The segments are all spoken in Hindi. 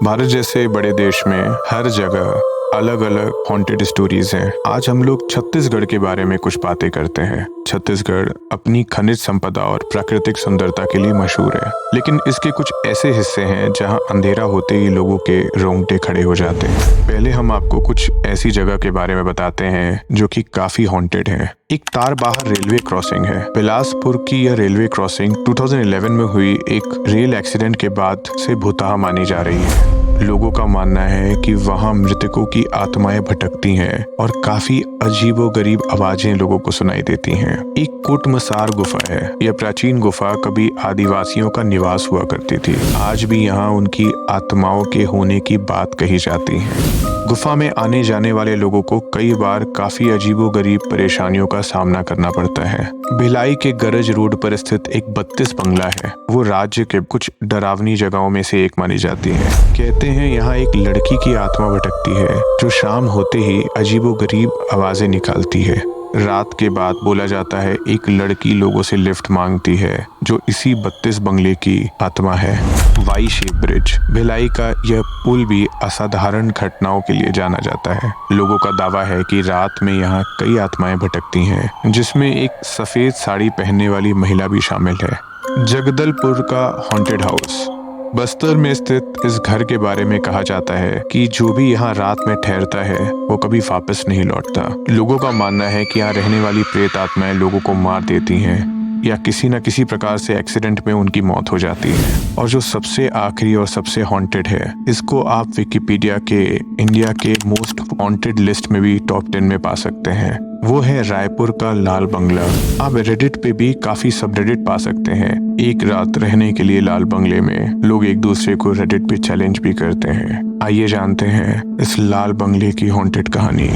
भारत जैसे बड़े देश में हर जगह अलग अलग हॉन्टेड स्टोरीज हैं। आज हम लोग छत्तीसगढ़ के बारे में कुछ बातें करते हैं। छत्तीसगढ़ अपनी खनिज संपदा और प्राकृतिक सुंदरता के लिए मशहूर है, लेकिन इसके कुछ ऐसे हिस्से हैं जहां अंधेरा होते ही लोगों के रोंगटे खड़े हो जाते हैं। पहले हम आपको कुछ ऐसी जगह के बारे में बताते हैं जो कि काफी हॉन्टेड है। एक तारबहार रेलवे क्रॉसिंग है। बिलासपुर की यह रेलवे क्रॉसिंग 2011 में हुई एक रेल एक्सीडेंट के बाद से भूतहा मानी जा रही है। लोगों का मानना है कि वहां मृतकों की आत्माएं भटकती हैं और काफी अजीबोगरीब आवाजें लोगों को सुनाई देती हैं। एक कुटमसार गुफा है। यह प्राचीन गुफा कभी आदिवासियों का निवास हुआ करती थी। आज भी यहाँ उनकी आत्माओं के होने की बात कही जाती है। गुफा में आने जाने वाले लोगों को कई बार काफी अजीबोगरीब परेशानियों का सामना करना पड़ता है। भिलाई के गरज रोड पर स्थित एक 32 बंगला है। वो राज्य के कुछ डरावनी जगहों में से एक मानी जाती है। कहते हैं यहाँ एक लड़की की आत्मा भटकती है जो शाम होते ही अजीबोगरीब आवाजें निकालती है। रात के बाद बोला जाता है एक लड़की लोगों से लिफ्ट मांगती है जो इसी 32 बंगले की आत्मा है। Y shape bridge. भिलाई का यह पुल भी असाधारण घटनाओं के लिए जाना जाता है। लोगों का दावा है कि रात में यहाँ कई आत्माएं भटकती हैं, जिसमें एक सफेद साड़ी पहनने वाली महिला भी शामिल है। जगदलपुर का हॉन्टेड हाउस। बस्तर में स्थित इस घर के बारे में कहा जाता है कि जो भी यहाँ रात में ठहरता है वो कभी वापस नहीं लौटता। लोगों का मानना है कि यहाँ रहने वाली प्रेत आत्माएं लोगों को मार देती हैं या किसी न किसी प्रकार से एक्सीडेंट में उनकी मौत हो जाती है। और जो सबसे आखिरी और सबसे हॉन्टेड है, इसको आप विकिपीडिया के इंडिया के मोस्ट हॉन्टेड लिस्ट में भी टॉप 10 में पा सकते हैं। वो है रायपुर का लाल बंगला। आप रेडिट पे भी काफी सबरेडिट पा सकते हैं। एक रात रहने के लिए लाल बंगले में लोग एक दूसरे को रेडिट पे चैलेंज भी करते हैं। आइए जानते हैं इस लाल बंगले की हॉन्टेड कहानी।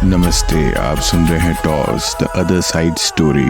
नमस्ते, आप सुन रहे हैं toss the other side story.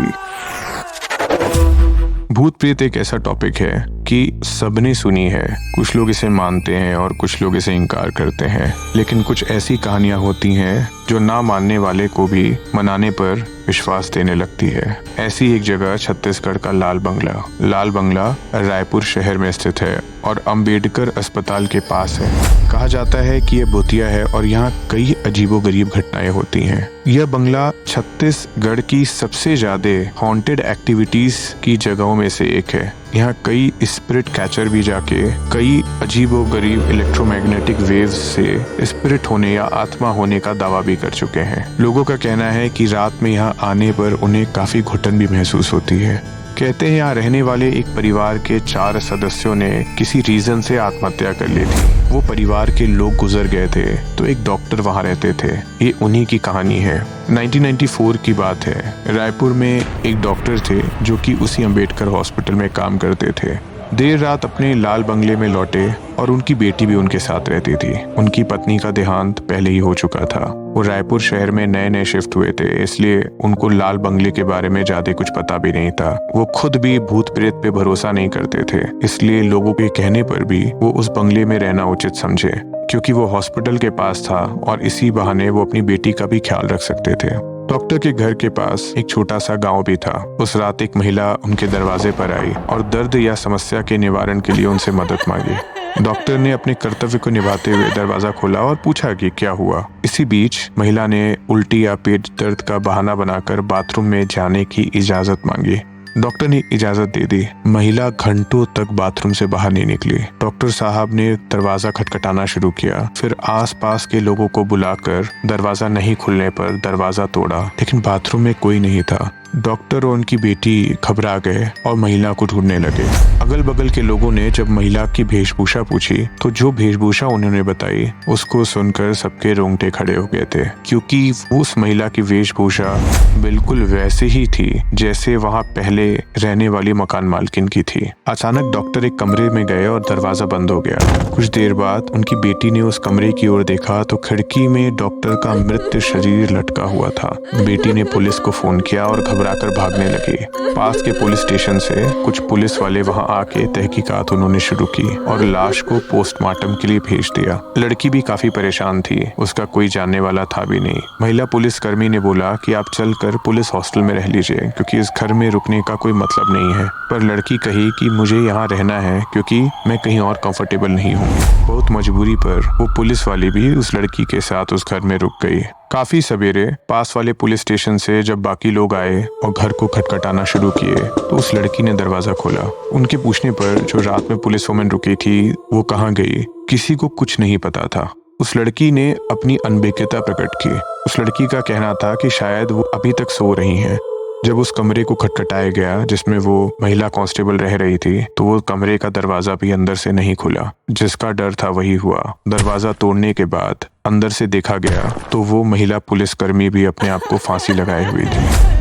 भूत प्रेत एक ऐसा टॉपिक है कि सबने सुनी है। कुछ लोग इसे मानते हैं और कुछ लोग इसे इनकार करते हैं, लेकिन कुछ ऐसी कहानियां होती हैं जो ना मानने वाले को भी मनाने पर विश्वास देने लगती है। ऐसी एक जगह छत्तीसगढ़ का लाल बंगला। लाल बंगला रायपुर शहर में स्थित है और अंबेडकर अस्पताल के पास है। कहा जाता है कि यह भूतिया है और यहाँ कई अजीबोगरीब घटनाएं होती हैं। यह बंगला छत्तीसगढ़ की सबसे ज्यादा हॉन्टेड एक्टिविटीज की जगहों में से एक है। यहाँ कई स्पिरिट कैचर भी जाके कई अजीबोगरीब इलेक्ट्रोमैग्नेटिक वेव्स से स्पिरिट होने या आत्मा होने का दावा भी कर चुके हैं। लोगों का कहना है कि रात में यहाँ आने पर उन्हें काफी घुटन भी महसूस होती है। कहते हैं यहाँ रहने वाले एक परिवार के 4 सदस्यों ने किसी रीजन से आत्महत्या कर ली थी। वो परिवार के लोग गुजर गए थे तो एक डॉक्टर वहाँ रहते थे। ये उन्हीं की कहानी है। 1994 की बात है। रायपुर में एक डॉक्टर थे जो कि उसी अंबेडकर हॉस्पिटल में काम करते थे। देर रात अपने लाल बंगले में लौटे और उनकी बेटी भी उनके साथ रहती थी। उनकी पत्नी का देहांत पहले ही हो चुका था। वो रायपुर शहर में नए नए शिफ्ट हुए थे, इसलिए उनको लाल बंगले के बारे में ज्यादा कुछ पता भी नहीं था। वो खुद भी भूत प्रेत पे भरोसा नहीं करते थे, इसलिए लोगों के कहने पर भी वो उस बंगले में रहना उचित समझे, क्योंकि वो हॉस्पिटल के पास था और इसी बहाने वो अपनी बेटी का भी ख्याल रख सकते थे। डॉक्टर के घर के पास एक छोटा सा गांव भी था। उस रात एक महिला उनके दरवाजे पर आई और दर्द या समस्या के निवारण के लिए उनसे मदद मांगी। डॉक्टर ने अपने कर्तव्य को निभाते हुए दरवाजा खोला और पूछा कि क्या हुआ। इसी बीच महिला ने उल्टी या पेट दर्द का बहाना बनाकर बाथरूम में जाने की इजाजत मांगी। डॉक्टर ने इजाजत दे दी। महिला घंटों तक बाथरूम से बाहर नहीं निकली। डॉक्टर साहब ने दरवाजा खटखटाना शुरू किया, फिर आसपास के लोगों को बुलाकर दरवाजा नहीं खुलने पर दरवाजा तोड़ा, लेकिन बाथरूम में कोई नहीं था। डॉक्टर और उनकी बेटी घबरा गए और महिला को ढूंढने लगे। अगल बगल के लोगों ने जब महिला की वेशभूषा पूछी तो जो वेशभूषा उन्होंने बताई उसको सुनकर सबके रोंगटे खड़े हो गए थे, क्योंकि उस महिला की वेशभूषा बिल्कुल वैसे ही थी जैसे वहां पहले रहने वाली मकान मालकिन की थी। अचानक डॉक्टर एक कमरे में गए और दरवाजा बंद हो गया। कुछ देर बाद उनकी बेटी ने उस कमरे की ओर देखा तो खिड़की में डॉक्टर का मृत शरीर लटका हुआ था। बेटी ने पुलिस को फोन किया और घबराकर भागने लगी। पास के पुलिस स्टेशन से कुछ पुलिस वाले वहां आके तहकीकात उन्होंने शुरू की और लाश को पोस्टमार्टम के लिए भेज दिया। लड़की भी काफी परेशान थी, उसका कोई जानने वाला था भी नहीं। महिला पुलिसकर्मी ने बोला कि आप चलकर पुलिस हॉस्टल में रह लीजिए क्योंकि इस घर में रुकने का कोई मतलब नहीं है। पर लड़की कही कि मुझे यहाँ रहना है क्योंकि मैं कहीं और कंफर्टेबल नहीं हूँ। बहुत मजबूरी पर वो पुलिस वाली भी उस लड़की के साथ उस घर में रुक गई। काफी सवेरे पास वाले पुलिस स्टेशन से जब बाकी लोग आए और घर को खटखटाना शुरू किए तो उस लड़की ने दरवाजा खोला। उनके पूछने पर जो रात में पुलिस वुमेन रुकी थी वो कहाँ गई, किसी को कुछ नहीं पता था। उस लड़की ने अपनी अनभिज्ञता प्रकट की। उस लड़की का कहना था कि शायद वो अभी तक सो रही हैं। जब उस कमरे को खटखटाया गया जिसमें वो महिला कांस्टेबल रह रही थी तो वो कमरे का दरवाजा भी अंदर से नहीं खुला। जिसका डर था वही हुआ। दरवाजा तोड़ने के बाद अंदर से देखा गया तो वो महिला पुलिसकर्मी भी अपने आप को फांसी लगाए हुई थी।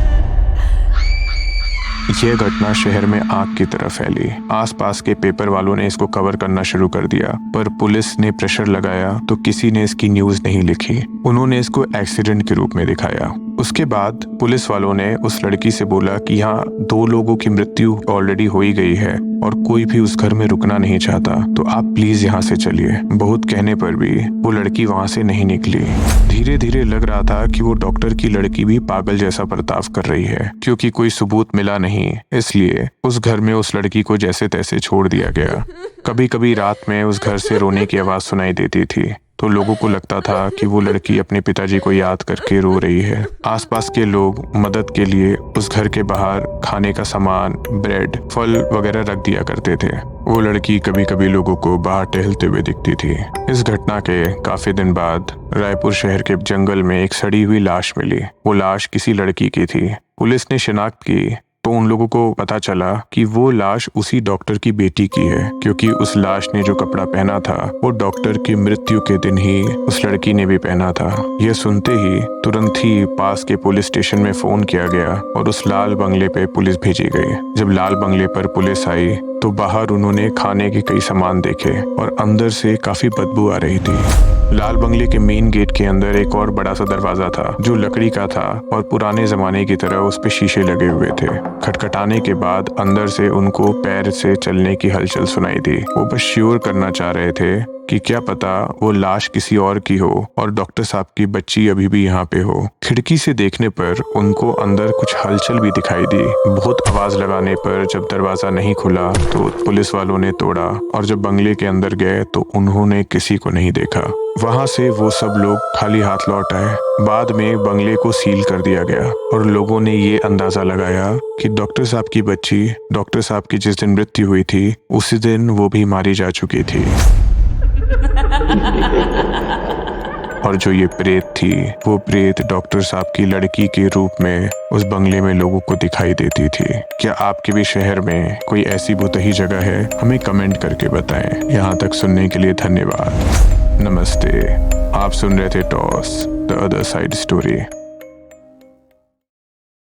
यह घटना शहर में आग की तरह फैली। आसपास के पेपर वालों ने इसको कवर करना शुरू कर दिया, पर पुलिस ने प्रेशर लगाया तो किसी ने इसकी न्यूज़ नहीं लिखी। उन्होंने इसको एक्सीडेंट के रूप में दिखाया। उसके बाद पुलिस वालों ने उस लड़की से बोला कि यहाँ 2 लोगों की मृत्यु ऑलरेडी हो ही गई है और कोई भी उस घर में रुकना नहीं चाहता, तो आप प्लीज यहाँ से चलिए। बहुत कहने पर भी वो लड़की वहाँ से नहीं निकली। धीरे धीरे लग रहा था कि वो डॉक्टर की लड़की भी पागल जैसा बर्ताव कर रही है। क्योंकि कोई सबूत मिला नहीं, इसलिए उस घर में उस लड़की को जैसे तैसे छोड़ दिया गया। कभी कभी रात में उस घर से रोने की आवाज सुनाई देती थी तो लोगों को लगता था कि वो लड़की अपने पिताजी को याद करके रो रही है। आसपास के लोग मदद के लिए उस घर के बाहर खाने का सामान, ब्रेड, फल वगैरह रख दिया करते थे। वो लड़की कभी कभी लोगों को बाहर टहलते हुए दिखती थी। इस घटना के काफी दिन बाद रायपुर शहर के जंगल में एक सड़ी हुई लाश मिली। वो लाश किसी लड़की की थी। पुलिस ने शिनाख्त की तो उन लोगों को पता चला कि वो लाश उसी डॉक्टर की बेटी की है, क्योंकि उस लाश ने जो कपड़ा पहना था वो डॉक्टर की मृत्यु के दिन ही उस लड़की ने भी पहना था। यह सुनते ही तुरंत ही पास के पुलिस स्टेशन में फोन किया गया और उस लाल बंगले पे पुलिस भेजी गई। जब लाल बंगले पर पुलिस आई तो बाहर उन्होंने खाने के कई सामान देखे और अंदर से काफी बदबू आ रही थी। लाल बंगले के मेन गेट के अंदर एक और बड़ा सा दरवाजा था जो लकड़ी का था और पुराने जमाने की तरह उस पे शीशे लगे हुए थे। खटखटाने के बाद अंदर से उनको पैर से चलने की हलचल सुनाई दी। वो बस श्योर करना चाह रहे थे कि क्या पता वो लाश किसी और की हो और डॉक्टर साहब की बच्ची अभी भी यहाँ पे हो। खिड़की से देखने पर उनको अंदर कुछ हलचल भी दिखाई दी। बहुत आवाज लगाने पर जब दरवाजा नहीं खुला तो पुलिस वालों ने तोड़ा और जब बंगले के अंदर गए तो उन्होंने किसी को नहीं देखा। वहां से वो सब लोग खाली हाथ लौट आए। बाद में बंगले को सील कर दिया गया और लोगों ने ये अंदाजा लगाया कि डॉक्टर साहब की बच्ची, डॉक्टर साहब की जिस दिन मृत्यु हुई थी उसी दिन वो भी मारी जा चुकी थी। और जो ये प्रेत थी वो प्रेत डॉक्टर साहब की लड़की के रूप में उस बंगले में लोगों को दिखाई देती थी। क्या आपके भी शहर में कोई ऐसी भूतही जगह है? हमें कमेंट करके बताएं। यहाँ तक सुनने के लिए धन्यवाद। नमस्ते। आप सुन रहे थे toss the other side story.